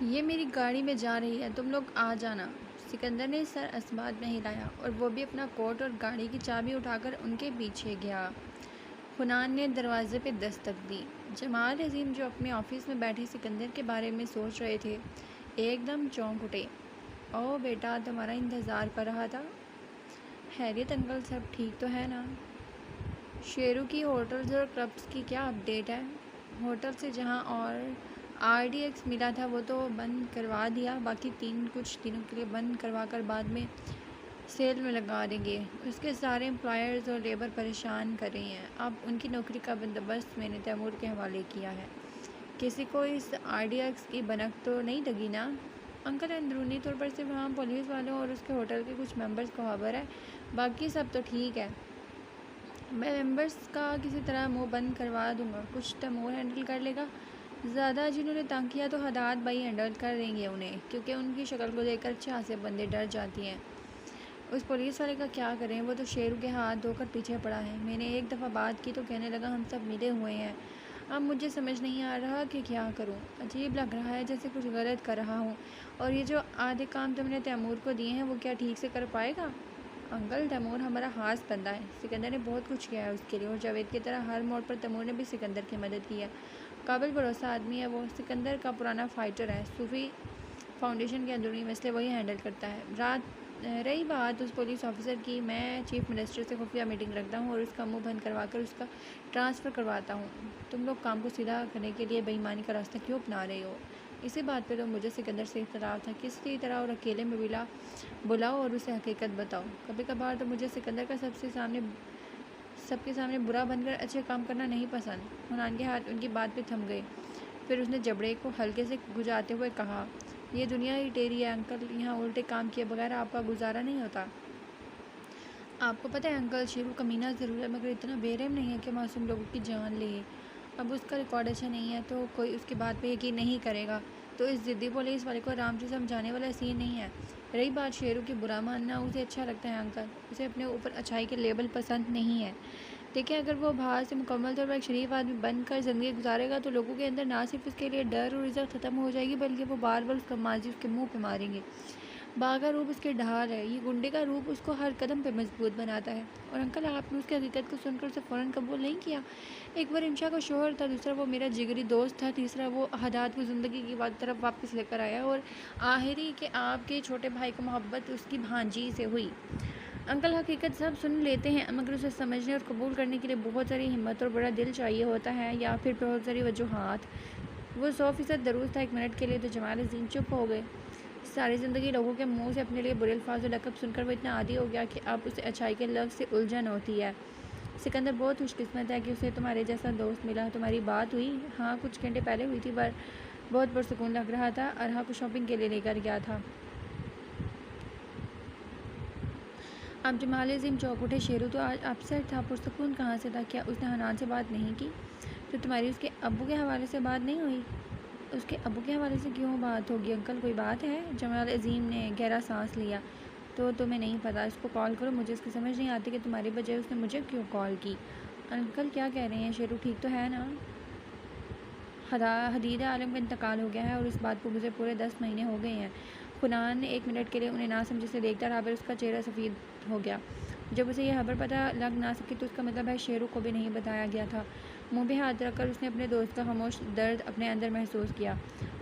ये मेरी गाड़ी में जा रही है, तुम लोग आ जाना। सिकंदर ने सर असबात में हिलाया और वो भी अपना कोट और गाड़ी की चाबी उठाकर उनके पीछे गया। हुनान ने दरवाजे पे दस्तक दी। जमाल अजीम, जो अपने ऑफिस में बैठे सिकंदर के बारे में सोच रहे थे, एकदम चौंक उठे। ओ बेटा, तुम्हारा इंतज़ार कर रहा था। हैरियत अंकल, सब ठीक तो है ना? शेरू की होटल्स और क्लब्स की क्या अपडेट है? होटल से जहां और RDX मिला था वो तो बंद करवा दिया, बाकी कुछ दिनों के लिए बंद करवा कर बाद में सेल में लगा देंगे। उसके सारे एम्प्लॉयर्स और लेबर परेशान कर रही हैं। अब उनकी नौकरी का बंदोबस्त मैंने तैमूर के हवाले किया है। किसी को इस RDX की भनक तो नहीं लगी ना? अंकल, अंदरूनी तौर पर सिर्फ वहाँ पुलिस वालों और उसके होटल के कुछ मेंबर्स को खबर है, बाकी सब तो ठीक है। मैं मेंबर्स का किसी तरह मुंह बंद करवा दूंगा, कुछ तैमूर हैंडल कर लेगा। ज़्यादा जिन्होंने तंग किया तो हदात भाई हैंडल कर देंगे उन्हें, क्योंकि उनकी शक्ल को देखकर 4 बंदे डर जाती हैं। उस पुलिस वाले का क्या करें, वो तो शेरू के हाथ धोकर पीछे पड़ा है। मैंने एक दफ़ा बात की तो कहने लगा हम सब मिले हुए हैं। अब मुझे समझ नहीं आ रहा कि क्या करूं। अजीब लग रहा है, जैसे कुछ गलत कर रहा हूं। और ये जो आधे काम तुमने तैमूर को दिए हैं वो क्या ठीक से कर पाएगा? अंकल, तैमूर हमारा हाथ बंदा है। सिकंदर ने बहुत कुछ किया है उसके लिए, और जावेद की तरह हर मोड़ पर तैमूर ने भी सिकंदर की मदद की है। काबिल भरोसा आदमी है वो। सिकंदर का पुराना फाइटर है। सूफी फाउंडेशन के अंदरूनी मसले वही हैंडल करता है। रही बात उस पुलिस ऑफिसर की, मैं चीफ मिनिस्टर से खुफिया मीटिंग रखता हूँ और उसका मुंह बंद करवा कर उसका ट्रांसफ़र करवाता हूँ। तुम लोग काम को सीधा करने के लिए बेईमानी का रास्ता क्यों अपना रहे हो? इसी बात पे तो मुझे सिकंदर से इख्तलाफ था। किसी तरह और अकेले में बुलाओ और उसे हकीकत बताओ। कभी कभार तो मुझे सिकंदर का सबके सामने बुरा बनकर अच्छे काम करना नहीं पसंद। हुनान के हाथ उनकी बात पे थम गए। फिर उसने जबड़े को हल्के से गुजारते हुए कहा, ये दुनिया ही टेढ़ी है अंकल, यहाँ उल्टे काम किए बगैर आपका गुजारा नहीं होता। आपको पता है अंकल, शेरू कमीना ज़रूर है, मगर इतना बेरहम नहीं है कि मासूम लोगों की जान ले। अब उसका रिकॉर्ड अच्छा नहीं है तो कोई उसकी बात पे यकीन नहीं करेगा। तो इस ज़िद्दी पुलिस वाले को आराम से समझाने वाला सीन नहीं है। रही बात शेरू की बुरा मानना, उसे अच्छा लगता है अंकल। उसे अपने ऊपर अच्छाई के लेबल पसंद नहीं है। देखिए, अगर वो बाहर से मुकम्मल तौर पर एक शरीफ आदमी बनकर ज़िंदगी गुजारेगा तो लोगों के अंदर ना सिर्फ उसके लिए डर और इज़्ज़त ख़त्म हो जाएगी, बल्कि वो बार बार उसका माजी उसके मुंह पे मारेंगे। बाघ का रूप उसके ढाल है, ये गुंडे का रूप उसको हर कदम पे मजबूत बनाता है। और अंकल, आपने उसकी हकीकत को सुनकर उसे फ़ौरन कबूल नहीं किया। एक बार इंशा का शोहर था, दूसरा वो मेरा जिगरी दोस्त था, तीसरा वो हदात को ज़िंदगी की तरफ वापस लेकर आया, और आखिरी के आपके छोटे भाई को मोहब्बत उसकी भांजी से हुई। अंकल, हकीकत सब सुन लेते हैं, मगर उसे समझने और कबूल करने के लिए बहुत सारी हिम्मत और बड़ा दिल चाहिए होता है, या फिर बहुत सारी वजूहात। वो 100% दुरुस्त था। 1 मिनट के लिए तो जमाल अज़ीम चुप हो गए। सारी ज़िंदगी लोगों के मुंह से अपने लिए बुरे अल्फाज और लक़ब सुनकर वो इतना आदी हो गया कि अब उसे अच्छाई के लफ्ज़ से उलझन होती है। सिकंदर, बहुत खुशकिस्मत है कि उसे तुम्हारे जैसा दोस्त मिला। तुम्हारी बात हुई? हाँ, कुछ घंटे पहले हुई थी, पर बहुत पुरसुकून लग रहा था। अरहा को शॉपिंग के लिए लेकर गया था। अब जमाल अज़ीम चौंक उठे। शेरू तो आज अपसेट था, पुरसुकून कहाँ से था? क्या उसने हनान से बात नहीं की? तो तुम्हारी उसके अब्बू के हवाले से बात नहीं हुई? उसके अब्बू के हवाले से क्यों बात होगी अंकल, कोई बात है? जमाल अज़ीम ने गहरा सांस लिया। तो तुम्हें नहीं पता? इसको कॉल करो, मुझे इसकी समझ नहीं आती कि तुम्हारी बजाय उसने मुझे क्यों कॉल की। अंकल, क्या कह रहे हैं? शेरू ठीक तो है ना? हदीद आलम का इंतकाल हो गया है और इस बात को गुजरे पूरे 10 महीने हो गए हैं। खुनान ने 1 मिनट के लिए उन्हें ना समझे से देखता रहा, फिर उसका चेहरा सफ़ेद हो गया। जब उसे यह खबर पता लग ना सकी तो उसका मतलब है शेरू को भी नहीं बताया गया था। मुंह पे हाथ रखकर उसने अपने दोस्त का खामोश दर्द अपने अंदर महसूस किया।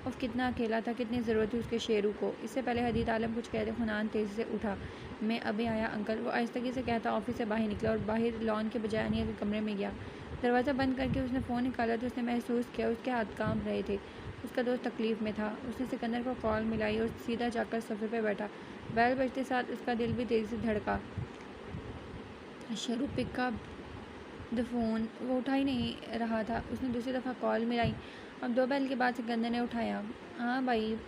उफ, कितना अकेला था, कितनी ज़रूरत थी उसके शेरू को। इससे पहले हदीद आलम कुछ कहते खुनान तेज़ी से उठा। मैं अभी आया अंकल, वो आहिस्तगी से कहता ऑफिस से बाहर निकला और बाहर लॉन के बजाय अनिया के कमरे में गया। दरवाज़ा बंद करके उसने फ़ोन निकाला तो उसने महसूस किया उसके हाथ कांप रहे थे। उसका दोस्त तकलीफ़ में था। उसने सिकंदर को कॉल मिलाई और सीधा जाकर सोफे पर बैठा। बैल बजते साथ उसका दिल भी तेज़ी से धड़का। शेरू पिकअप द फ़ोन, वो उठा ही नहीं रहा था। उसने दूसरी दफ़ा कॉल मिलाई। अब 2 बैल के बाद सिकंदर ने उठाया। हाँ भाई,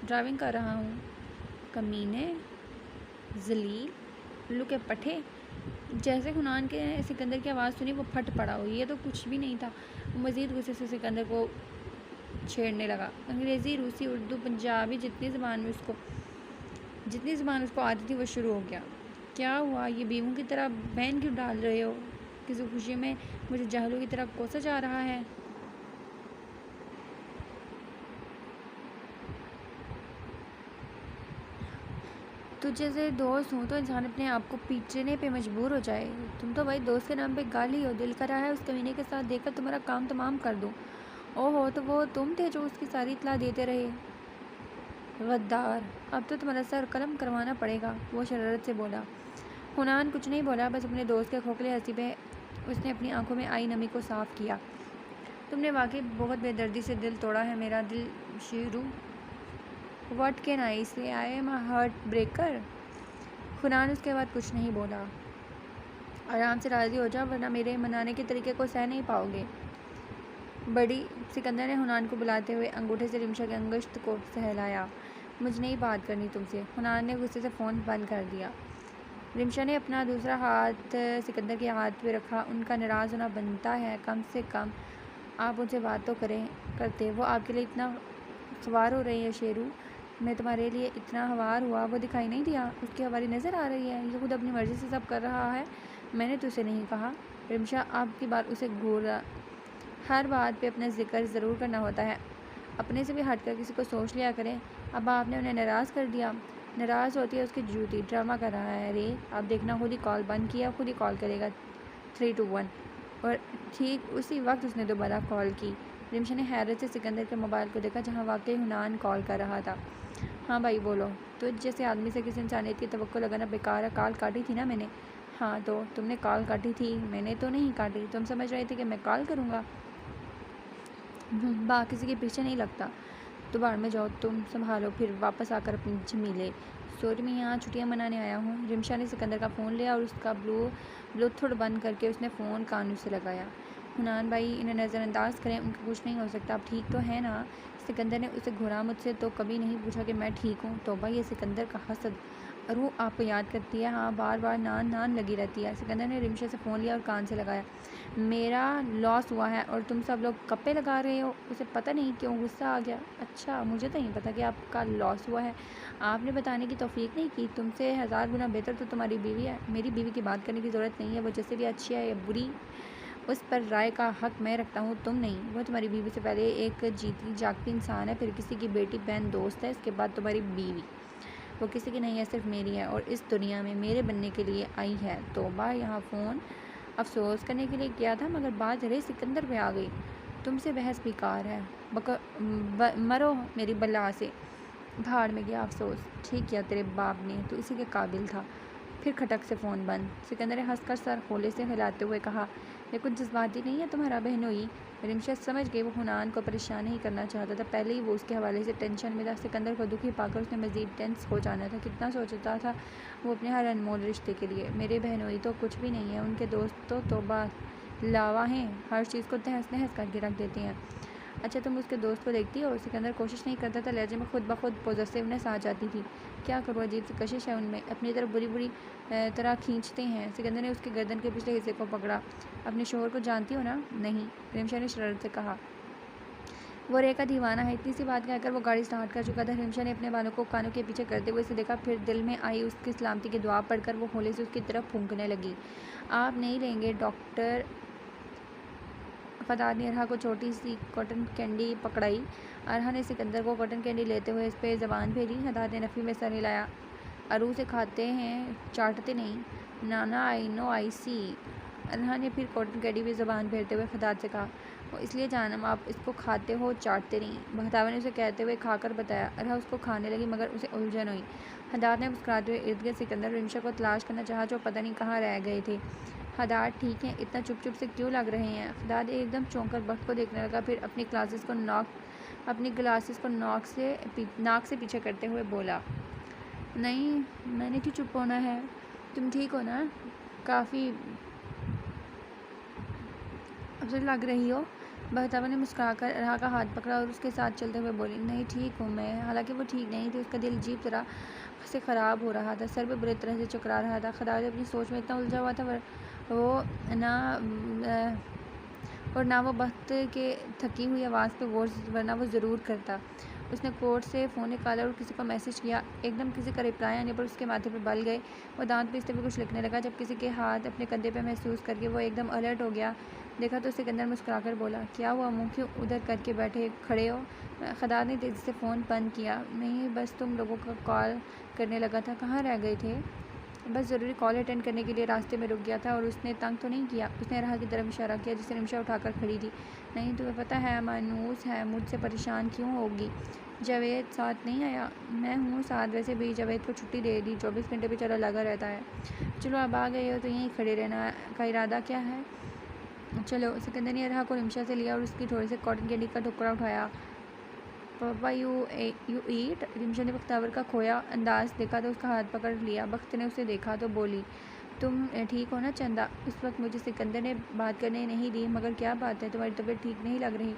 ड्राइविंग कर रहा हूँ। कमीने, जलील, उल्लू के पट्टे। जैसे खुनान के सिकंदर की आवाज़ सुनी वो फट पड़ा हो। ये तो कुछ भी नहीं था। वो मज़ीद गुस्से से सिकंदर को छेड़ने लगा। अंग्रेज़ी, रूसी, उर्दू, पंजाबी, जितनी ज़बान उसको आती थी वो शुरू हो गया। क्या हुआ? ये बेवों की तरह बहन क्यों डाल रहे हो? किसी खुशी में मुझे जाहलों की तरह कोसा जा रहा है? तुझे से दोस्त हूँ तो इंसान अपने आप को पीटने पे मजबूर हो जाए। तुम तो भाई दोस्त के नाम पे गाली हो। दिल करा है उस कमीने के साथ देखकर तुम्हारा काम तमाम कर दूँ। ओहो, तो वो तुम थे जो उसकी सारी इत्तला देते रहे। गद्दार, अब तो तुम्हारा सर कलम करवाना पड़ेगा, वो शरारत से बोला। हुनान कुछ नहीं बोला, बस अपने दोस्त के खोखले हंसी पे उसने अपनी आंखों में आई नमी को साफ किया। तुमने वाकई बहुत बेदर्दी से दिल तोड़ा है मेरा दिल Sheru. What can I say, I am a heartbreaker. हुनान उसके बाद कुछ नहीं बोला। आराम से राज़ी हो जाओ वरना मेरे मनाने के तरीके को सह नहीं पाओगे। बड़ी सिकंदर ने हुनान को बुलाते हुए अंगूठे से रिमशा के अंगुष्ठ को सहलाया। मुझे नहीं बात करनी तुमसे। हुनान ने गुस्से से फ़ोन बंद कर दिया। रिमशा ने अपना दूसरा हाथ सिकंदर के हाथ पे रखा। उनका नाराज़ होना बनता है, कम से कम आप उनसे बात तो करते। वो आपके लिए इतना ख्वार हो रही है शेरू। मैं तुम्हारे लिए इतना हवार हुआ, वो दिखाई नहीं दिया? उसकी हमारी नज़र आ रही है। ये खुद अपनी मर्ज़ी से सब कर रहा है, मैंने तो उसे नहीं कहा। रिमशा आपकी बात उसे घूरा। हर बात पे अपना जिक्र ज़रूर करना होता है। अपने से भी हटकर किसी को सोच लिया करें। अब आपने उन्हें नाराज़ कर दिया। नाराज़ होती है उसकी जूती। ड्रामा कर रहा है रे। अब देखना, खुद ही कॉल बंद किया, खुद ही कॉल करेगा 321। और ठीक उसी वक्त उसने दोबारा कॉल की। रिमशा ने हैरत से सिकंदर के मोबाइल को देखा जहाँ वाकई हुनान कॉल कर रहा था। हाँ भाई बोलो। तो जैसे आदमी से किसी इंसानियत की तवक्को लगाना बेकार है। कॉल काटी थी ना मैंने। हाँ तो तुमने कॉल काटी थी, मैंने तो नहीं काटी। तुम समझ रहे थे कि मैं कॉल करूँगा। किसी के पीछे नहीं लगता। तो बाढ़ में जाओ, तुम संभालो, फिर वापस आकर अपनी झमीले। सॉरी, मैं यहाँ छुट्टियाँ मनाने आया हूँ। रिमशा ने सिकंदर का फ़ोन लिया और उसका ब्लूटूथ बंद करके उसने फ़ोन कानों से लगाया। हुनान भाई, इन्हें नज़रअंदाज करें, उनका कुछ नहीं हो सकता। आप ठीक तो है ना? सिकंदर ने उसे घूरा। मुझसे तो कभी नहीं पूछा कि मैं ठीक हूँ। तौबा, ये सिकंदर का हसद। रूह आपको याद करती है। हाँ, बार बार नान नान लगी रहती है। सिकंदर ने रिमशा से फ़ोन लिया और कान से लगाया। मेरा लॉस हुआ है और तुम सब लोग गप्पे लगा रहे हो। उसे पता नहीं क्यों गुस्सा आ गया। अच्छा, मुझे तो नहीं पता कि आपका लॉस हुआ है। आपने बताने की तौफीक नहीं की। तुमसे 1000 गुना बेहतर तो तुम्हारी बीवी है। मेरी बीवी की बात करने की ज़रूरत नहीं है। वो जैसे भी अच्छी है या बुरी, उस पर राय का हक मैं रखता हूँ, तुम नहीं। वो तुम्हारी बीवी से पहले एक जीती जागती इंसान है, फिर किसी की बेटी, बहन, दोस्त है, इसके बाद तुम्हारी बीवी। वो किसी की नहीं है, सिर्फ मेरी है और इस दुनिया में मेरे बनने के लिए आई है। तौबा, यहाँ फ़ोन अफसोस करने के लिए किया था मगर बात रे सिकंदर पे आ गई। तुमसे बहस बेकार है। मरो मेरी बला से। भाड़ में गया अफसोस। ठीक किया तेरे बाप ने, तो इसी के काबिल था। फिर खटक से फ़ोन बंद। सिकंदर ने हंसकर सर खोले से हिलाते हुए कहा, ये कुछ जज्बाती नहीं है तुम्हारा बहनोई। रिमशा समझ गई वो हुनान को परेशान नहीं करना चाहता था। पहले ही वो उसके हवाले से टेंशन में था। सिकंदर को दुखी पाकर उसने मज़ीद टेंस हो जाना था। कितना सोचता था वो अपने हर अनमोल रिश्ते के लिए। मेरे बहनोई तो कुछ भी नहीं है, उनके दोस्त तो तौबा लावा हैं, हर चीज़ को तहस नहस करके रख देते हैं। अच्छा, तुम उसके दोस्त को देखती हो? सिकंदर कोशिश नहीं करता था। लहजे में खुद ब खुद पॉजिटिवनेस आ जाती थी। क्या करूँ, अजीब सी कशिश है उनमें, अपनी तरफ बुरी बुरी तरह खींचते हैं। सिकंदर ने उसके गर्दन के पिछले हिस्से को पकड़ा। अपने शोहर को जानती हो ना? नहीं, रिमशा ने शरारत से कहा। वो रे का दीवाना है। इतनी सी बात कहकर वो गाड़ी स्टार्ट कर चुका था। रिमशा ने अपने बालों को कानों के पीछे करते हुए इसे देखा। फिर दिल में आई उसकी सलामती की दुआ पढ़कर वो होले से उसकी तरफ फूंकने लगी। आप नहीं लेंगे डॉक्टर? फदाद ने अरहा को छोटी सी कॉटन कैंडी पकड़ाई। अरहा ने सिकंदर को कॉटन कैंडी लेते हुए इस पर ज़बान फेरी। फदाद ने नफ़ी में सर हिलाया। अरू से खाते हैं, चाटते नहीं। नाना आई नो आई सी। अरहा ने फिर कॉटन कैंडी भी ज़बान फेरते हुए फदाद से कहा, वो इसलिए जानम आप इसको खाते हो, चाटते नहीं। फदाद ने उसे कहते हुए खाकर बताया। अरहा उसको खाने लगी मगर उसे उलझन हुई। हदाद ने मुस्कुराते हुए इर्द गिर्द सिकंदर रिमशा को तलाश करना चाहा जो पता नहीं कहाँ रह गए थे। हदाद ठीक हैं, इतना चुप चुप से क्यों लग रहे हैं? हदाद एकदम चौंक कर वक्त को देखने लगा। फिर अपनी ग्लासेस को नाक से पीछे करते हुए बोला, नहीं, मैंने क्यों चुप होना है? तुम ठीक हो ना? काफ़ी अफसर लग रही हो। बहतावा ने मुस्कुराकर अरहा का हाथ पकड़ा और उसके साथ चलते हुए बोली, नहीं ठीक हूँ मैं। हालांकि वो ठीक नहीं थी। उसका दिल अजीब तरह से ख़राब हो रहा था। सर पे बुरी तरह से चकरा रहा था। खदार अपनी सोच में इतना उलझा हुआ था वो ना वो वक्त के थकी हुई आवाज़ पे गौर, वरना वो ज़रूर करता। उसने कोट से फ़ोन निकाला और किसी को मैसेज किया। एकदम किसी का रिप्लाई आने पर उसके माथे पर बल गए। वो दांत पीसते हुए कुछ लिखने लगा। जब किसी के हाथ अपने कंधे पर महसूस करके वो एकदम अलर्ट हो गया। देखा तो सिकंदर मुस्कुराकर बोला, क्या हुआ, मुँह क्यों उधर करके बैठे खड़े हो? खदार ने तेज़ी से फ़ोन बंद किया। नहीं, बस तुम लोगों का कॉल करने लगा था। कहाँ रह गए थे? बस ज़रूरी कॉल अटेंड करने के लिए रास्ते में रुक गया था। और उसने तंग तो नहीं किया? उसने राह की तरफ इशारा किया जिसे रिमशा उठाकर खड़ी थी। नहीं, तुम्हें पता है मानूस है, मुझसे परेशान क्यों होगी? जावेद साथ नहीं आया? मैं हूँ साथ, वैसे भी जावेद को छुट्टी दे दी, 24 घंटे बेचारा लगा रहता है। चलो अब आ गए हो तो यहीं खड़े रहना का इरादा क्या है? चलो। सिकंदर ने राह को रिमशा से लिया और उसकी थोड़ी से कॉटन कैंडी का टुकड़ा उठाया। पापा यू ईट? रिमशा ने बख्तावर का खोया अंदाज देखा तो उसका हाथ पकड़ लिया। बख्त ने उसे देखा तो बोली, तुम ठीक हो ना चंदा? उस वक्त मुझे सिकंदर ने बात करने नहीं दी। मगर क्या बात है, तुम्हारी तबीयत ठीक नहीं लग रही?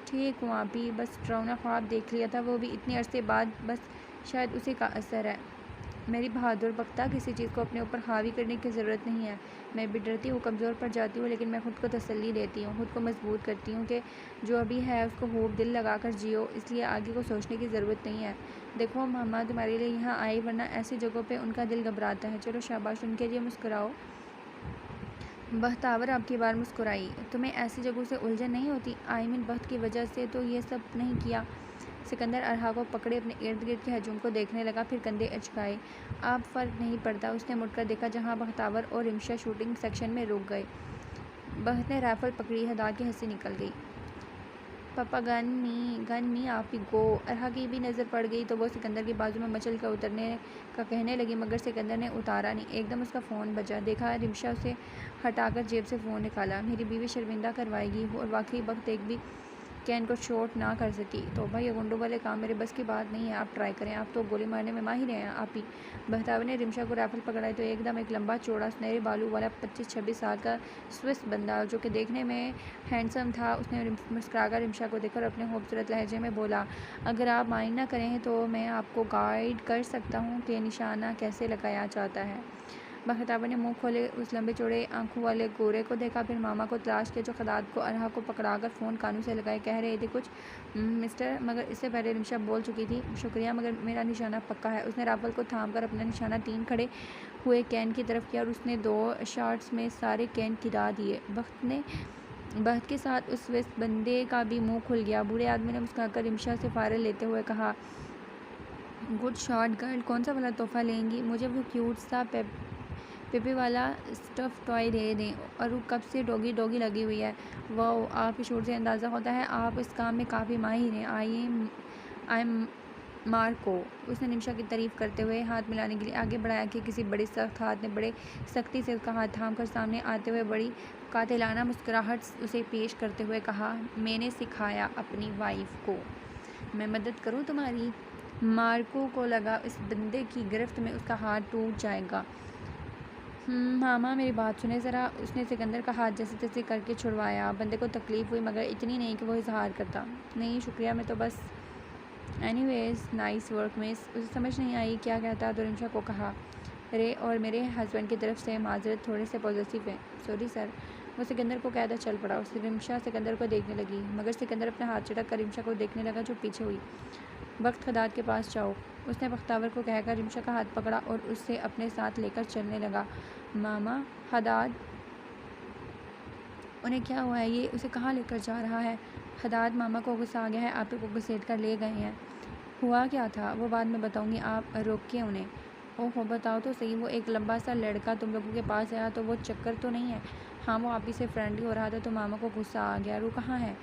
ठीक हूँ आप ही, बस डरावना ख्वाब देख लिया था, वो भी इतने अरसे बाद। बस शायद उसी का असर है। मेरी बहादुर बख्ता, किसी चीज़ को अपने ऊपर हावी करने की ज़रूरत नहीं है। मैं भी डरती हूँ, कमज़ोर पड़ जाती हूँ, लेकिन मैं खुद को तसल्ली देती हूँ, खुद को मजबूत करती हूँ कि जो अभी है उसको खूब दिल लगा कर जियो। इसलिए आगे को सोचने की ज़रूरत नहीं है। देखो मामा तुम्हारे लिए यहाँ आई, वरना ऐसी जगहों पे उनका दिल घबराता है। चलो शाबाश, उनके लिए मुस्कुराओ। बख्तावर आपकी बार मुस्कुराई। तुम्हें ऐसी जगहों से उलझन नहीं होती? आई मीन बख्त की वजह से तो ये सब नहीं किया। सिकंदर अरहा को पकड़े अपने इर्द गिर्द के हजूम को देखने लगा, फिर कंधे अचकाए। अब फ़र्क नहीं पड़ता। उसने मुड़कर देखा जहाँ बख्तावर और रिमशा शूटिंग सेक्शन में रुक गए। बख्त ने राइफल पकड़ी। हदार की हंसी निकल गई। पापा गन मी आप ही गो। अरहा की भी नज़र पड़ गई तो वो सिकंदर की बाजू में मचल कर उतरने का कहने लगी, मगर सिकंदर ने उतारा नहीं। एकदम उसका फ़ोन बजा। देखा, रिमशा उसे हटाकर जेब से फ़ोन निकाला। मेरी बीवी शर्मिंदा करवाएगी। और वाकई वक्त एक भी कैन को शॉट ना कर सकी। तो भाई ये गुंडों वाले काम मेरे बस की बात नहीं है, आप ट्राई करें, आप तो गोली मारने में माहिर हैं आप ही। बहतावर ने रिमशा को राइफल पकड़ाई तो एकदम एक लंबा चौड़ा सुनहरे बालू वाला 25-26 साल का स्विस बंदा जो कि देखने में हैंडसम था, उसने मुस्कुराकर रिमशा को देखकर अपने खूबसूरत लहजे में बोला, अगर आप माइंड ना करें तो मैं आपको गाइड कर सकता हूँ कि निशाना कैसे लगाया जाता है। बख्तावर ने मुंह खोले उस लंबे चौड़े आंखों वाले गोरे को देखा, फिर मामा को तलाश किया जो खदाद को अरहा को पकड़ाकर फ़ोन कानों से लगाए कह रहे थे कुछ मिस्टर, मगर इससे पहले रिमशा बोल चुकी थी, शुक्रिया मगर मेरा निशाना पक्का है। उसने राइफल को थामकर अपना निशाना 3 खड़े हुए कैन की तरफ किया और उसने 2 शॉट्स में सारे कैन गिरा दिए। बख्त के साथ उस वेस्ट बंदे का भी मुँह खुल गया। बूढ़े आदमी ने मुस्कुराकर रिमशा से फायरल लेते हुए कहा, गुड शॉट गर्ल, कौन सा वाला तोहफा लेंगी? मुझे वो क्यूट सा पेपे वाला स्टफ़ टॉय दे दें। और वो कब से डॉगी लगी हुई है। वाह, आपके शोर से अंदाज़ा होता है आप इस काम में काफ़ी माहिर हैं। I am Marco. उसने निमिषा की तारीफ़ करते हुए हाथ मिलाने के लिए आगे बढ़ाया कि किसी बड़े सख्त हाथ ने बड़े सख्ती से उसका हाथ थाम कर सामने आते हुए बड़ी कातिलाना मुस्कुराहट उसे पेश करते हुए कहा, मैंने सिखाया अपनी वाइफ को, मैं मदद करूं तुम्हारी? मार्को को लगा इस बंदे की गिरफ्त में उसका हाथ टूट जाएगा। मामा मेरी बात सुने ज़रा। उसने सिकंदर का हाथ जैसे तैसे करके छुड़वाया। बंदे को तकलीफ़ हुई मगर इतनी नहीं कि वो इजहार करता। नहीं शुक्रिया, मैं तो बस एनीवेज नाइस वर्क मिस। उसे समझ नहीं आई क्या कहता तो रिमशा को कहा, अरे और मेरे हस्बैंड की तरफ से माजरत, थोड़े से पॉजिटिव हैं, सॉरी सर। वो सिकंदर को कहता चल पड़ा। उससे रिमशा सिकंदर को देखने लगी मगर सिकंदर अपना हाथ चटक कर रिमशा को देखने लगा जो पीछे हुई। वक्त खदाद के पास जाओ, उसने बख्तावर को कहकर रिमशा का हाथ पकड़ा और उससे अपने साथ लेकर चलने लगा। मामा, हदाद, उन्हें क्या हुआ है? ये उसे कहाँ लेकर जा रहा है? हदाद, मामा को गुस्सा आ गया है, आप ही को घसीट कर ले गए हैं। हुआ क्या था वो बाद में बताऊंगी, आप रोकिए उन्हें। ओहो बताओ तो सही, वो एक लंबा सा लड़का तुम लोगों के पास आया तो वो चक्कर तो नहीं है? हाँ, वो आप ही से फ्रेंडली हो रहा था तो मामा को गुस्सा आ गया। वो कहाँ है?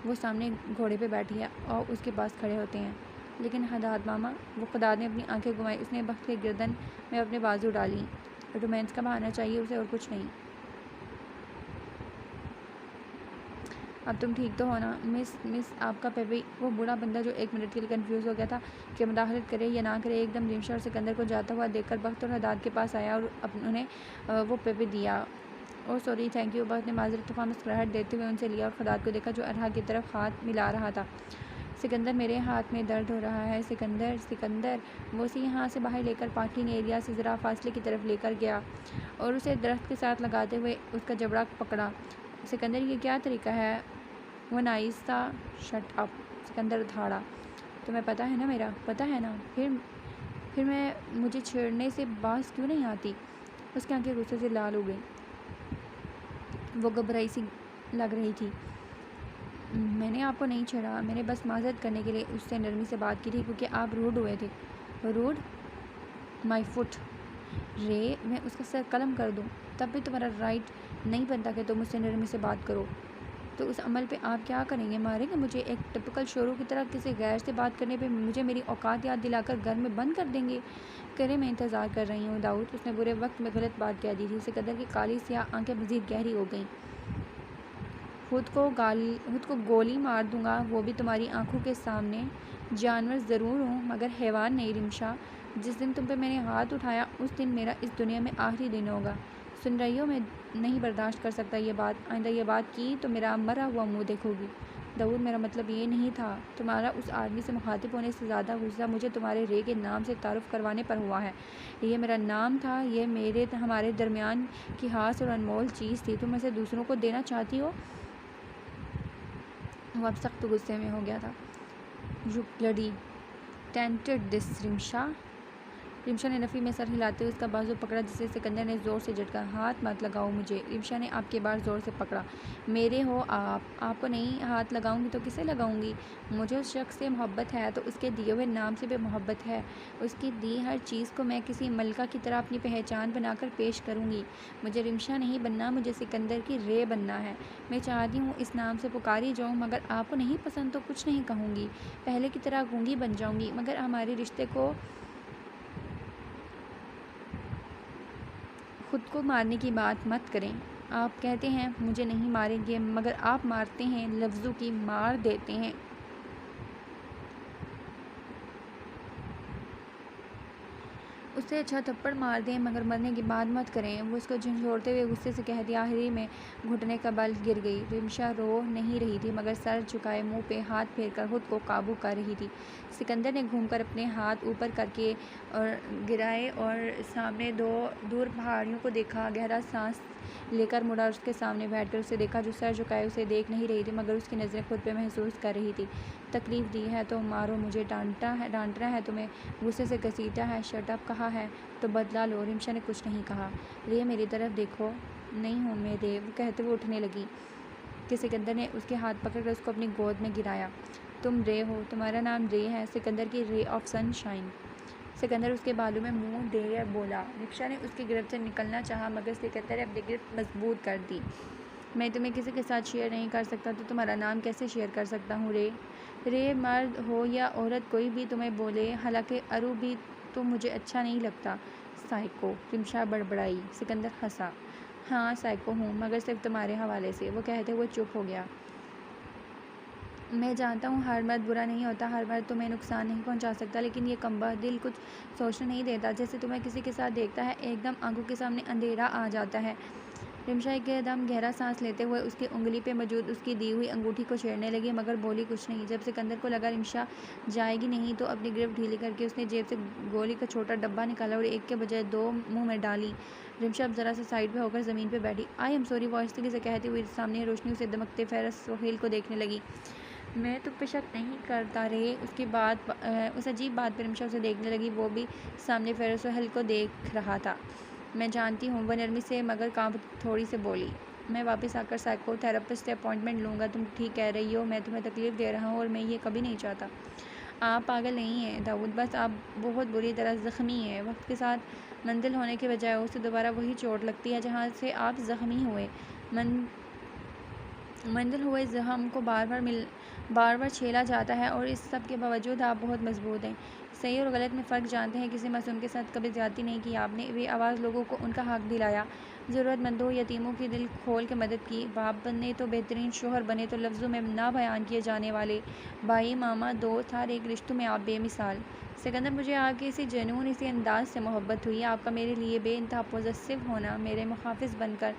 वो सामने घोड़े पे बैठी है और उसके पास खड़े होते हैं। लेकिन हदाद मामा, वो खदाद ने अपनी आंखें घुमाई। उसने बख्त के गर्दन में अपने बाजू डाली। रोमांस का बहाना चाहिए उसे और कुछ नहीं। अब तुम ठीक तो हो ना? मिस आपका पेपी। वो बूढ़ा बंदा जो 1 मिनट के लिए कंफ्यूज हो गया था कि मुदाखलत करे या ना करे, एकदम रिमशा और सिकंदर को जाता हुआ देखकर बख्त और हदाद के पास आया और उन्हें वो पेपी दिया। Oh sorry, thank you. बख्त ने माजरत तूफान मुस्कुराहट देते हुए उनसे लिया और खदाद को देखा जो अरहा की तरफ हाथ मिला रहा था। सिकंदर, मेरे हाथ में दर्द हो रहा है। सिकंदर वो उसे यहाँ से बाहर लेकर पार्किंग एरिया से ज़रा फासले की तरफ लेकर गया और उसे दरख्त के साथ लगाते हुए उसका जबड़ा पकड़ा। सिकंदर, ये क्या तरीका है? वो नाइस था। शट अप, सिकंदर धाड़ा। तुम्हें पता है ना, मेरा पता है ना, फिर मुझे छेड़ने से बाज क्यों नहीं आती? उसकी आंखें गुस्से से लाल हो गई। वो घबराई सी लग रही थी। मैंने आपको नहीं छेड़ा, मैंने बस माजरत करने के लिए उससे नरमी से बात की थी क्योंकि आप रूड हुए थे। रूड? My foot. रे, मैं उसका सर कलम कर दूँ तब भी तुम्हारा राइट नहीं बनता कि तुम मुझसे नरमी से बात करो। तो उस अमल पे आप क्या करेंगे? मारेंगे मुझे एक टिपिकल शोरों की तरह? किसी गैर से बात करने पे मुझे मेरी औकात याद दिलाकर घर में बंद कर देंगे? करे मैं इंतज़ार कर रही हूँ दाऊद। उसने बुरे वक्त में गलत बात कह दी थी। सिकंदर की काली स्याह आंखें मज़ीद गहरी हो गईं। खुद को गोली मार दूंगा, वो भी तुम्हारी आंखों के सामने। जानवर ज़रूर हूँ मगर हैवान नहीं रिमशा। जिस दिन तुम पे मैंने हाथ उठाया उस दिन मेरा इस दुनिया में आखिरी दिन होगा। सुन रही हो? मैं नहीं बर्दाश्त कर सकता ये बात। आइंदा ये बात की तो मेरा मरा हुआ मुंह देखोगी। दाऊद, मेरा मतलब ये नहीं था। तुम्हारा उस आदमी से मुखातिब होने से ज़्यादा गुस्सा मुझे तुम्हारे रे के नाम से तारुफ करवाने पर हुआ है। ये मेरा नाम था, ये हमारे दरमियान की खास और अनमोल चीज़ थी। तुम इसे दूसरों को देना चाहती हो? वो अब सख्त गुस्से में हो गया था। You bloody tainted this Rimsha. Rimsha ने नफ़ी में सर हिलाते हुए उसका बाजू पकड़ा जिसे सिकंदर ने ज़ोर से झटका। हाथ मत लगाओ मुझे। रिमशा ने आपके बार ज़ोर से पकड़ा। मेरे हो आप। आपको नहीं हाथ लगाऊंगी तो किसे लगाऊंगी? मुझे उस शख्स से मोहब्बत है तो उसके दिए हुए नाम से भी मोहब्बत है। उसकी दी हर चीज़ को मैं किसी मलका की तरह अपनी पहचान बनाकर पेश करूँगी। मुझे रिमशा नहीं बनना, मुझे सिकंदर की रे बनना है। मैं चाहती हूँ इस नाम से पुकारी जाऊँ, मगर आपको नहीं पसंद तो कुछ नहीं कहूँगी। पहले की तरह गूंगी बन जाऊँगी। मगर हमारे रिश्ते को खुद को मारने की बात मत करें। आप कहते हैं मुझे नहीं मारेंगे, मगर आप मारते हैं, लफ्ज़ों की मार देते हैं। उससे अच्छा थप्पड़ मार दें, मगर मरने की बात मत करें। वो उसको झंझोड़ते हुए गुस्से से कह दिया। आखिरी में घुटने का बल गिर गई। रिमशा रो नहीं रही थी मगर सर झुकाए मुंह पे हाथ फेरकर खुद को काबू कर रही थी। सिकंदर ने घूमकर अपने हाथ ऊपर करके और गिराए और सामने दो दूर पहाड़ियों को देखा। गहरा सांस लेकर मुड़ा, उसके सामने बैठकर उसे देखा जो सर झुकाए उसे देख नहीं रही थी मगर उसकी नज़रें खुद पे महसूस कर रही थी। तकलीफ़ दी है तो मारो मुझे, डांटना है तुम्हें, गुस्से से घसीटा है, शट अप कहा है तो बदला लो। रिमशा ने कुछ नहीं कहा। रे, मेरी तरफ देखो। नहीं हूँ मैं रे, वो कहते हुए उठने लगी कि सिकंदर ने उसके हाथ पकड़कर उसको अपनी गोद में गिराया। तुम रे हो, तुम्हारा नाम रे है, सिकंदर की रे ऑफ सनशाइन। सिकंदर उसके बालों में मुंह दे बोला। रिमशा ने उसकी गिरफ्त से निकलना चाहा मगर सिकंदर ने अपनी गिरफ्त मजबूत कर दी। मैं तुम्हें किसी के साथ शेयर नहीं कर सकता तो तुम्हारा नाम कैसे शेयर कर सकता हूँ रे? रे, मर्द हो या औरत कोई भी तुम्हें बोले, हालांकि अरू भी तो मुझे अच्छा नहीं लगता। साइको, रिमशा बड़बड़ाई। सिकंदर हंसा। हाँ साइको हूँ, मगर सिर्फ तुम्हारे हवाले से। वो कहते हुए चुप हो गया। मैं जानता हूँ हर मर्द बुरा नहीं होता, हर मर्द तुम्हें नुकसान नहीं पहुँचा सकता, लेकिन ये कमबख्त कुछ सोचने नहीं देता। जैसे तुम्हें किसी के साथ देखता है एकदम आंखों के सामने अंधेरा आ जाता है। रिमशा एकदम गहरा सांस लेते हुए उसकी उंगली पे मौजूद उसकी दी हुई अंगूठी को छेड़ने लगी मगर बोली कुछ नहीं। जब सिकंदर को लगा रिमशा जाएगी नहीं तो अपनी गिरफ्त ढीली करके उसने जेब से गोली का छोटा डब्बा निकाला और एक के बजाय दो मुंह में डाली। रिमशा अब ज़रा सा साइड पे होकर ज़मीन पे बैठी। आई एम सॉरी, वो आहिस्ते से कहती हुई सामने रोशनी से दमकते फेरस सोहेल को देखने लगी। मैं तुम पे शक नहीं करता रे। उसकी बात उस अजीब बात पर रिमशा उसे देखने लगी। वो भी सामने फेरस सोहेल को देख रहा था। मैं जानती हूँ, वह नरमी से मगर कांप थोड़ी से बोली। मैं वापस आकर साइकोथेरेपिस्ट से अपॉइंटमेंट लूँगा। तुम ठीक कह रही हो, मैं तुम्हें तकलीफ़ दे रहा हूँ और मैं ये कभी नहीं चाहता। आप पागल नहीं हैं दाऊद, बस आप बहुत बुरी तरह ज़ख्मी हैं। वक्त के साथ मंजिल होने के बजाय उसे दोबारा वही चोट लगती है जहाँ से आप ज़ख्मी हुए। मंजिल हुए ज़ख्म को बार बार छेला जाता है और इस सब के बावजूद आप बहुत मजबूत हैं। सही और गलत में फ़र्क जानते हैं। किसी मासूम के साथ कभी ज़्यादती नहीं की आपने। वे आवाज़ लोगों को उनका हक दिलाया, ज़रूरतमंदों यतीमों की दिल खोल के मदद की। बाप बने तो बेहतरीन शोहर बने तो लफ्ज़ों में ना बयान किए जाने वाले भाई, मामा, दोस्त, हर एक रिश्तों में आप बेमिसाल। सिकंदर, मुझे आगे इसी जुनून इसी अंदाज से मोहब्बत हुई। आपका मेरे लिए बेइंतहा पॉजिटिव होना, मेरे मुहाफ़िज़ बनकर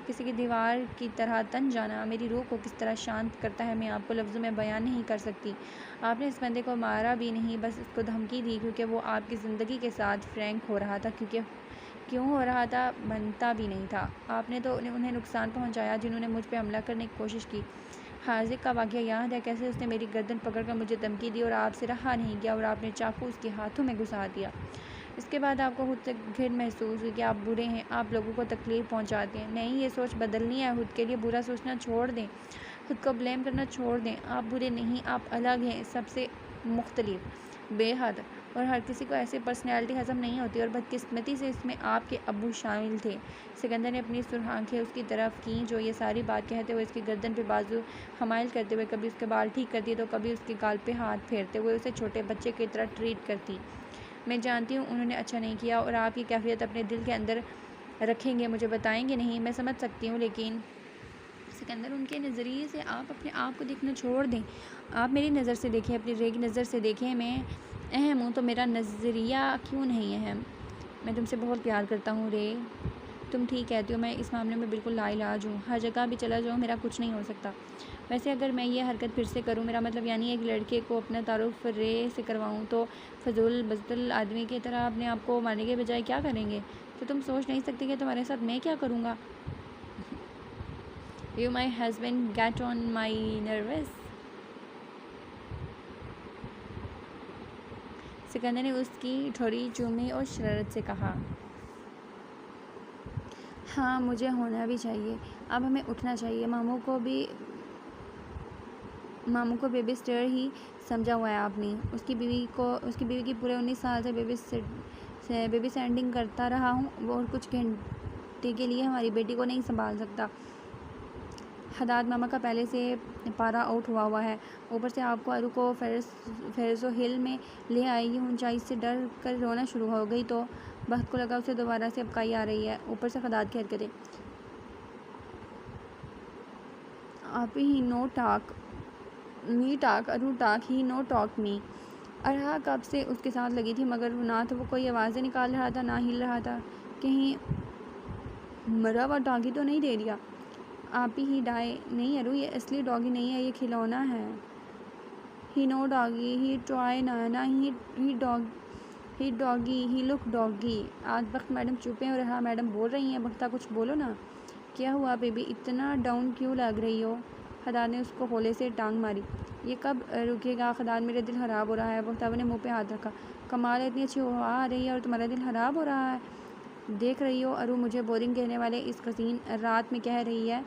किसी की दीवार की तरह तन जाना मेरी रूह को किस तरह शांत करता है मैं आपको लफ्ज़ों में बयान नहीं कर सकती। आपने इस बंदे को मारा भी नहीं, बस उसको धमकी दी क्योंकि वो आपकी ज़िंदगी के साथ फ्रैंक हो रहा था। क्यों हो रहा था? बनता भी नहीं था। आपने तो उन्हें नुकसान पहुंचाया जिन्होंने मुझ पर हमला करने की कोशिश की। हाजिक का वाक़या याद है, कैसे उसने मेरी गर्दन पकड़कर मुझे धमकी दी और आपसे रहा नहीं गया और आपने चाकू उसके हाथों में घुसा दिया। इसके बाद आपको खुद से घिन महसूस हुई कि आप बुरे हैं, आप लोगों को तकलीफ़ पहुंचाते हैं। नहीं, ये सोच बदलनी है। खुद के लिए बुरा सोचना छोड़ दें, खुद को ब्लेम करना छोड़ दें। आप बुरे नहीं, आप अलग हैं, सबसे मुख्तलिफ, बेहद। और हर किसी को ऐसी पर्सनैलिटी हज़म नहीं होती, और बदकिस्मती से इसमें आपके अब्बू शामिल थे। सिकंदर ने अपनी सुर्ख आंखें उसकी तरफ की, जो ये सारी बात कहते हुए इसकी गर्दन पे बाजू हमाइल करते हुए कभी उसके बाल ठीक करती तो कभी उसके गाल पे हाथ फेरते हुए उसे छोटे बच्चे की तरह ट्रीट करती। मैं जानती हूँ उन्होंने अच्छा नहीं किया, और आप ये कैफियत अपने दिल के अंदर रखेंगे, मुझे बताएंगे नहीं, मैं समझ सकती हूँ। लेकिन सिकंदर, उनके नज़रिए से आप अपने आप को देखना छोड़ दें। आप मेरी नज़र से देखें, अपनी रे की नज़र से देखें। मैं अहम हूँ तो मेरा नज़रिया क्यों नहीं अहम? मैं तुमसे बहुत प्यार करता हूँ रे। तुम ठीक कहती हो, मैं इस मामले में बिल्कुल लाइलाज हूँ। हर जगह भी चला जाऊँ, मेरा कुछ नहीं हो सकता। वैसे अगर मैं ये हरकत फिर से करूँ, मेरा मतलब यानी एक लड़के को अपना तारुफ रे से करवाऊँ, तो फजूल बज़दल आदमी की तरह अपने आप को मारने के बजाय क्या करेंगे? तो तुम सोच नहीं सकती कि तुम्हारे साथ मैं क्या करूँगा? You my husband get on my nervous। Sikandar ने उसकी ठोड़ी चूमी और शरारत से कहा, हाँ, मुझे होना भी चाहिए। अब हमें उठना चाहिए। मामू को बेबी सिटर ही समझा हुआ है आपने। उसकी बीवी की पूरे 19 साल से बेबी सेंडिंग करता रहा हूँ, वो और कुछ घंटे के लिए हमारी बेटी को नहीं संभाल सकता। हदाद मामा का पहले से पारा आउट हुआ है। ऊपर से आपको अरू को फेरसो हिल में ले आएगी। ऊंचाई से डर कर रोना शुरू हो गई तो बख्त को लगा उसे दोबारा से अबकाई आ रही है। ऊपर से हदाद की हरकतें। आप ही नो टॉक मी टॉक, अरू टॉक ही नो टॉक मी। अरहा कब से उसके साथ लगी थी, मगर ना तो वो कोई आवाज़ें निकाल रहा था, ना हिल रहा था। कहीं मरा हुआ डॉगी तो नहीं दे दिया? आप ही डाई नहीं अरू, ये असली डॉगी नहीं है, ये खिलौना है। ही नो डॉगी, ही ट्राई नाना, ही डॉगी, ही लुक डॉगी। आज बख्त मैडम चुप हैं और हाँ मैडम बोल रही हैं। बख्ता कुछ बोलो ना। क्या हुआ बेबी, इतना डाउन क्यों लग रही हो? खदार ने उसको होले से टांग मारी। ये कब रुकेगा खदार, मेरा दिल ख़राब हो रहा है। बख्तावर ने मुँह पे हाथ रखा। कमाल है, इतनी अच्छी हवा आ रही है और तुम्हारा दिल ख़राब हो रहा है। देख रही हो अरू, मुझे बोरिंग कहने वाले इस हसीन रात में कह रही है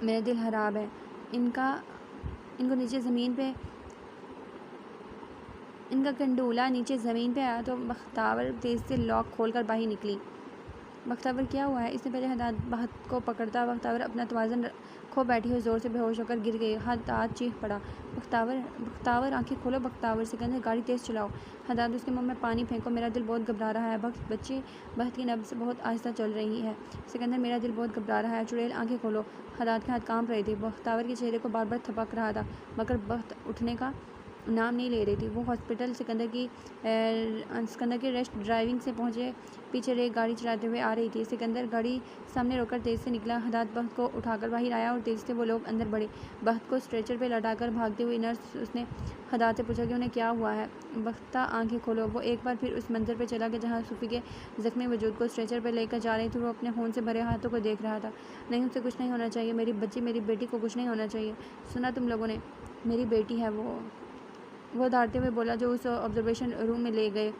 मेरा दिल ख़राब है। इनको नीचे ज़मीन पे, इनका कंडूला नीचे ज़मीन पे आया तो बख्तावर तेज़ से लॉक खोलकर बाहर निकली। बख्तावर, क्या हुआ है? इसने पहले हदाद बख्त को पकड़ता। बख्तावर अपना तवाज़ुन खो बैठी हुई ज़ोर से बेहोश होकर गिर गई। हदाद चीख पड़ा, बख्तावर आंखें खोलो बख्तावर। सिकंदर, गाड़ी तेज़ चलाओ। हदाद, उसके मुंह में पानी फेंको, मेरा दिल बहुत घबरा रहा है। बख्त की नब्ज़ बहुत आहिस्ता चल रही है। सिकंदर, मेरा दिल बहुत घबरा रहा है। चुड़ैल, आंखें खोलो। हदाद के हाथ कांप रहे थे। बख्तावर के चेहरे को बार बार थपक रहा था, मगर बख्त उठने का नाम नहीं ले रही थी। वो हॉस्पिटल सिकंदर की रेस्ट ड्राइविंग से पहुँचे पीछे एक गाड़ी चलाते हुए आ रही थी। सिकंदर गाड़ी सामने रोककर तेज़ से निकला। हदाद बख्त को उठाकर बाहर आया और तेज़ी से वो लोग अंदर बढ़े। बख्त को स्ट्रेचर पे लटाकर भागती हुई नर्स उसने हदाद से पूछा कि उन्हें क्या हुआ है। बख्ता, आंखें खोलो। वो एक बार फिर उस मंजर पर चला गया जहाँ सूफी के ज़ख्मी वजूद को स्ट्रेचर पर लेकर जा रही थी। वो अपने खून से भरे हाथों को देख रहा था। नहीं, उसे कुछ नहीं होना चाहिए। मेरी बेटी को कुछ नहीं होना चाहिए। सुना तुम लोगों ने? मेरी बेटी है वो दौड़ते हुए बोला, जो उस ऑब्जर्वेशन रूम में ले गए।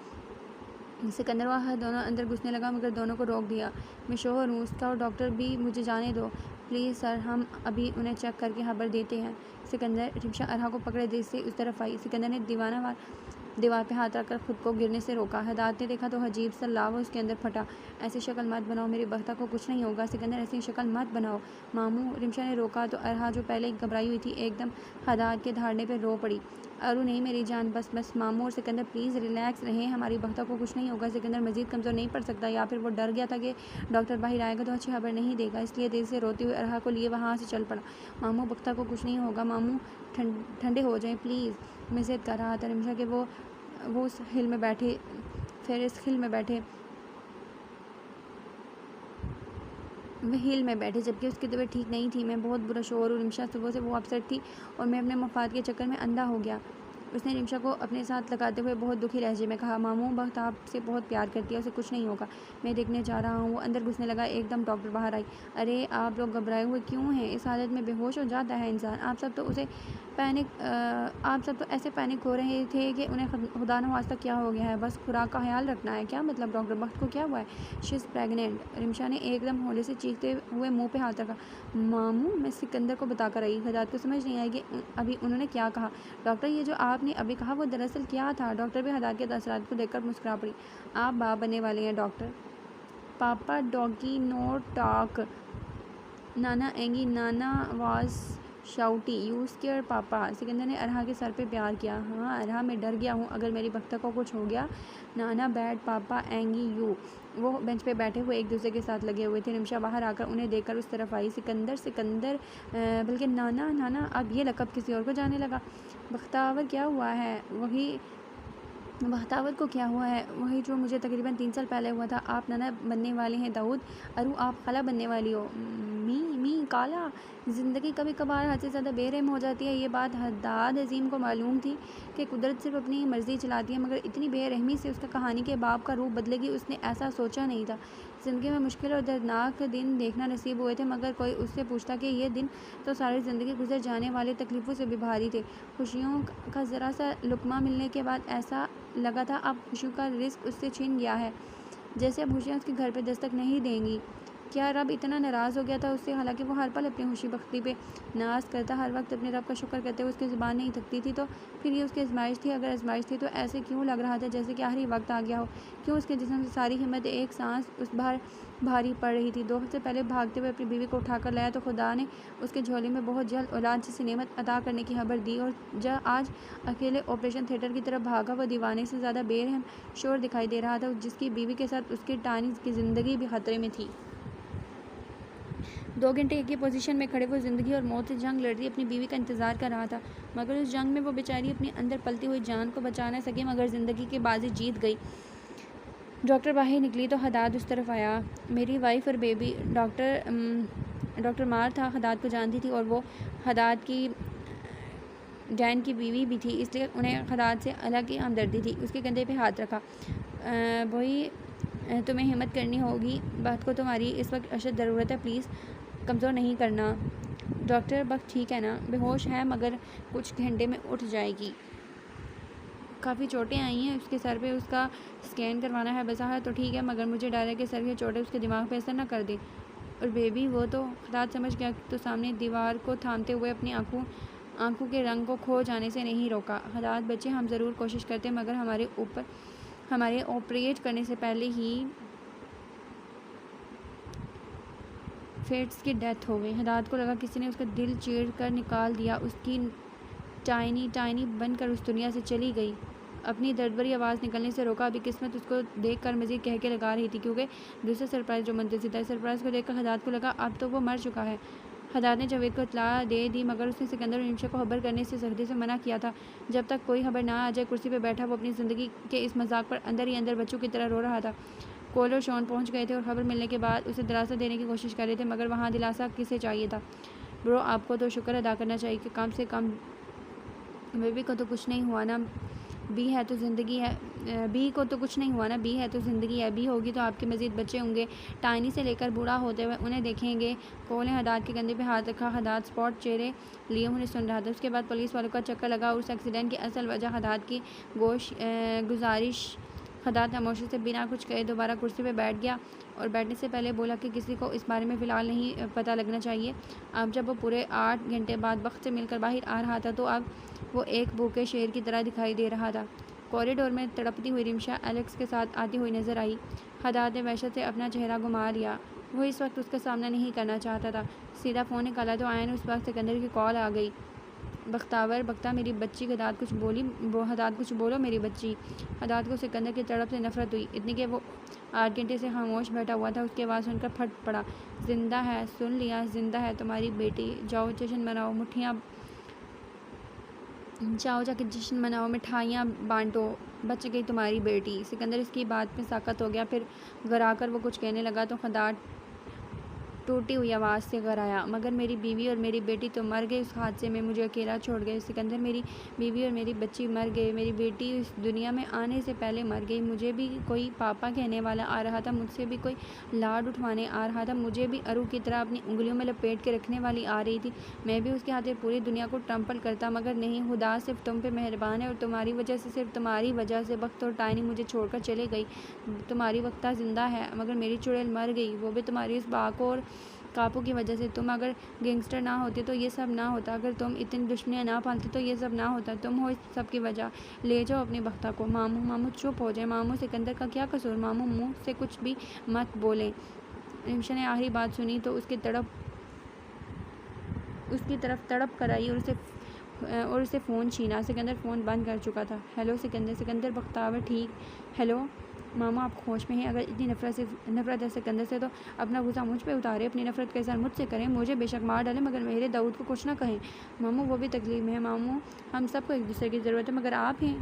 सिकंदर वहाँ दोनों अंदर घुसने लगा, मगर दोनों को रोक दिया। मैं शोहर हूँ उसका और डॉक्टर भी, मुझे जाने दो प्लीज़ सर, हम अभी उन्हें चेक करके खबर देते हैं। सिकंदर रिक्शा अरहा को पकड़े देश से उस तरफ आई। सिकंदर ने दीवार पे हाथ रखकर खुद को गिरने से रोका। हदाद ने देखा तो अजीब सा लावा उसके अंदर फटा। ऐसी शक्ल मत बनाओ, मेरी बख्ता को कुछ नहीं होगा। सिकंदर, ऐसी शक्ल मत बनाओ मामू। रिक्शा ने रोका तो अरहा, जो पहले घबराई हुई थी, एकदम हदाद के धारने पर रो पड़ी। अरू, नहीं मेरी जान, बस मामू और सिकंदर प्लीज़ रिलैक्स रहें, हमारी बख्ता को कुछ नहीं होगा। सिकंदर मज़ीद कमज़ोर नहीं पड़ सकता, या फिर वो डर गया था कि डॉक्टर बाहर आएगा तो अच्छी खबर नहीं देगा, इसलिए तेज़ी से रोते हुए अरहा को लिए वहाँ से चल पड़ा। मामू, बख्ता को कुछ नहीं होगा मामू, ठंडे हो जाएं प्लीज़। मैं ज़िद कर रहा था रिमशा कि वो उस हिल में बैठे, वह हिल में बैठे, जबकि उसकी तबीयत ठीक नहीं थी। मैं बहुत बुरा शोर और रिमशा सुबह से वो अपसेट थी और मैं अपने मफाद के चक्कर में अंधा हो गया। उसने रिमशा को अपने साथ लगाते हुए बहुत दुखी लहजे में कहा, मामू बख्त आपसे बहुत प्यार करती है, उसे कुछ नहीं होगा, मैं देखने जा रहा हूँ। वो अंदर घुसने लगा। एकदम डॉक्टर बाहर आई। अरे आप लोग घबराए हुए क्यों हैं? इस हालत में बेहोश हो जाता है इंसान। आप सब तो ऐसे पैनिक हो रहे थे कि उन्हें खुदा न वास्ता क्या हो गया है। बस खुराक का ख्याल रखना है। क्या मतलब डॉक्टर? बख्त को क्या हुआ है? She is pregnant. रिमशा ने एकदम होले से चीखते हुए मुंह पे हाथ रखा। मामू मैं सिकंदर को बताकर आई। हदात को समझ नहीं आई कि अभी उन्होंने क्या कहा। डॉक्टर ये जो आपने अभी कहा वो दरअसल क्या था? डॉक्टर भी हदात के तसरात को देखकर मुस्कुरा पड़ी। आप बाप बनने वाले हैं डॉक्टर। पापा doggy no talk. Nana angry. Nana was शाउटी। You square पापा। सिकंदर ने अरहा के सर पे प्यार किया। हाँ अरहा मैं डर गया हूँ अगर मेरी बख्तर को कुछ हो गया। नाना बैड पापा एंगी यू। वो बेंच पे बैठे हुए एक दूसरे के साथ लगे हुए थे। रिमशा बाहर आकर उन्हें देखकर उस तरफ आई। सिकंदर बल्कि नाना अब ये लक़ब किसी और को जाने लगा। बख्तावर क्या हुआ है? बख्तावर को क्या हुआ है? वही जो मुझे तकरीबन 3 साल पहले हुआ था। आप नाना बनने वाले हैं दाऊद। अरु आप खाला बनने वाली हो। मी काला। ज़िंदगी कभी कभार हद से ज़्यादा बेरहम हो जाती है। ये बात हद्दाद अजीम को मालूम थी कि कुदरत सिर्फ अपनी मर्ज़ी चलाती है, मगर इतनी बेरहमी से उसका कहानी के बाप का रूप बदलेगी उसने ऐसा सोचा नहीं था। ज़िंदगी में मुश्किल और दर्दनाक दिन देखना नसीब हुए थे, मगर कोई उससे पूछता कि ये दिन तो सारी ज़िंदगी गुजर जाने वाली तकलीफ़ों से भी भारी थे। खुशियों का ज़रा सा लुक़मा मिलने के बाद ऐसा लगा था अब खुशियों का रिस्क उससे छिन गया है, जैसे अब खुशियाँ उसके घर पे दस्तक नहीं देंगी। क्या रब इतना नाराज़ हो गया था उससे? हालांकि वो हर पल अपनी खुशी बख्ती पे नाज करता, हर वक्त अपने रब का शुक्र करते हुए उसकी ज़ुबान नहीं थकती थी। तो फिर ये उसकी आजमाइश थी। अगर आजमाइश थी तो ऐसे क्यों लग रहा था जैसे कि आखिरी वक्त आ गया हो? क्यों उसके जिस्म से सारी हिम्मत एक सांस उस बार भारी पड़ रही थी? 2 हफ्ते पहले भागते हुए अपनी बीवी को उठाकर लाया तो खुदा ने उसके झोले में बहुत जल्द औलाद जैसी नेमत अता करने की खबर दी, और जब आज अकेले ऑपरेशन थिएटर की तरफ भागा वो दीवाने से ज़्यादा बेरहम शोर दिखाई दे रहा था, जिसकी बीवी के साथ उसकी टानी की ज़िंदगी भी खतरे में थी। 2 घंटे एक ही पोजीशन में खड़े वो ज़िंदगी और मौत से जंग लड़ रही अपनी बीवी का इंतज़ार कर रहा था, मगर उस जंग में वो बेचारी अपनी अंदर पलती हुई जान को बचा न सकी, मगर ज़िंदगी की बाजी जीत गई। डॉक्टर बाहर निकली तो हदाद उस तरफ आया। मेरी वाइफ और बेबी। डॉक्टर मार था, हदाद को जानती थी, और वो हदाद की डैन की बीवी भी थी, इसलिए उन्हें हदाद से अलग ही हमदर्दी थी। उसके कंधे पे हाथ रखा। वही तुम्हें हिम्मत करनी होगी, बात को तुम्हारी इस वक्त अशद ज़रूरत है, प्लीज़ कमज़ोर नहीं करना। डॉक्टर बख्त ठीक है ना? बेहोश है मगर कुछ घंटे में उठ जाएगी। काफ़ी चोटें आई हैं उसके सर पे, उसका स्कैन करवाना है। बसा है तो ठीक है, मगर मुझे डर है कि सर की चोटें उसके दिमाग पे असर ना कर दे। और बेबी? वो तो खदात समझ गया तो सामने दीवार को थामते हुए अपनी आंखों के रंग को खो जाने से नहीं रोका। हदात बच्चे हम ज़रूर कोशिश करते, मगर हमारे ऑपरेट करने से पहले ही फेट्स की डेथ हो गई। हदात को लगा किसी ने उसका दिल चीर कर निकाल दिया। उसकी टाइनी बनकर उस दुनिया से चली गई। अपनी दर्द भरी आवाज़ निकलने से रोका। अभी किस्मत उसको देखकर मज़ीद कह के लगा रही थी, क्योंकि दूसरा सरप्राइज़ जो मुंतज़िर था। सरप्राइज़ को देखकर हदात को लगा अब तो वो मर चुका है। हदात ने जावेद को इत्तला दे दी, मगर उसने सिकंदर और रिमशा को खबर करने से सख्ती से मना किया था। जब तक कोई खबर ना आ जाए कुर्सी पर बैठा वो अपनी ज़िंदगी के इस मजाक पर अंदर ही अंदर बच्चों की तरह रो रहा था। कोल और शॉन पहुंच गए थे और ख़बर मिलने के बाद उसे दिलासा देने की कोशिश कर रहे थे, मगर वहाँ दिलासा किसे चाहिए था? ब्रो आपको तो शुक्र अदा करना चाहिए कि कम से कम बेबी को तो कुछ नहीं हुआ ना। बी है तो ज़िंदगी है। बी को तो कुछ नहीं हुआ ना। बी है तो ज़िंदगी है। बी होगी तो आपके मज़ीद बच्चे होंगे, टाइनी से लेकर बूढ़ा होते हुए उन्हें देखेंगे। कोल ने हदाद के कंधे पे हाथ रखा। हदाद स्पॉट चेहरे लिए उन्हें सुन रहा था। उसके बाद पुलिस वालों का चक्कर लगा। उस एक्सीडेंट की असल वजह हदाद की गुजारिश। हदाद खामोशी से बिना कुछ कहे दोबारा कुर्सी पर बैठ गया और बैठने से पहले बोला कि किसी को इस बारे में फ़िलहाल नहीं पता लगना चाहिए। अब जब वो पूरे 8 घंटे बाद वक्त से मिलकर बाहर आ रहा था तो अब वो एक भूखे शेर की तरह दिखाई दे रहा था। कॉरिडोर में तड़पती हुई रिमशा एलेक्स के साथ आती हुई नजर आई। हदाद ने वहशत से अपना चेहरा घुमा लिया। वो इस वक्त उसका सामना नहीं करना चाहता था। सीधा फ़ोन निकाला तो आयन उस वक्त सिकंदर की कॉल आ गई। बख्ता मेरी बच्ची। हदाद कुछ बोलो मेरी बच्ची। हदाद को सिकंदर की तड़प से नफरत हुई, इतनी कि वो 8 घंटे से खामोश बैठा हुआ था। उसकी आवाज़ सुनकर फट पड़ा। जिंदा है, सुन लिया, जिंदा है तुम्हारी बेटी। जाओ जश्न मनाओ, जाके जश्न मनाओ, मिठाइयाँ बांटो, बच गई तुम्हारी बेटी। सिकंदर इसकी बात में साकत हो गया। फिर घर आकर वो कुछ कहने लगा तो हदाद टूटी हुई आवाज़ से घर आया। मगर मेरी बीवी और मेरी बेटी तो मर गई उस हादसे में, मुझे अकेला छोड़ गए सिकंदर। मेरी बीवी और मेरी बच्ची मर गए, मेरी बेटी इस दुनिया में आने से पहले मर गई। मुझे भी कोई पापा कहने वाला आ रहा था, मुझसे भी कोई लाड उठवाने आ रहा था, मुझे भी अरू की तरह अपनी उंगलियों में लपेट के रखने वाली आ रही थी। मैं भी उसके खातिर पूरी दुनिया को ट्रम्पल करता, मगर नहीं, खुदा सिर्फ तुम पे मेहरबान है और तुम्हारी वजह से, सिर्फ तुम्हारी वजह से वक्त और टाइनी मुझे छोड़कर चले गई। तुम्हारी वक्ता ज़िंदा है, मगर मेरी चुड़ैल मर गई, वो भी तुम्हारी इस बाको और कापू की वजह से। तुम अगर गैंगस्टर ना होते तो ये सब ना होता, अगर तुम इतनी दुश्मनियाँ ना पालते तो ये सब ना होता। तुम हो इस सब की वजह। ले जाओ अपनी बख्ता को। मामू, मामू चुप हो जाए। मामू, सिकंदर का क्या कसूर? मामू, मुँह से कुछ भी मत बोलें। रिमशा ने आखिरी बात सुनी तो उसकी तरफ तड़प कर आई और उसे फ़ोन छीना। सिकंदर फ़ोन बंद कर चुका था। हेलो सिकंदर। सिकंदर बख्तावर ठीक। हेलो मामा, आप होश में हैं? अगर इतनी नफ़रत है सिकंदर से तो अपना गुस्सा मुझ पे उतारे, अपनी नफ़रत का इज़हार मुझसे करें, मुझे बेशक मार डालें, मगर मेरे दाऊद को कुछ ना कहें। मामू, वो भी तकलीफ़ में है। मामू, हम सबको एक दूसरे की ज़रूरत है, मगर आप हैं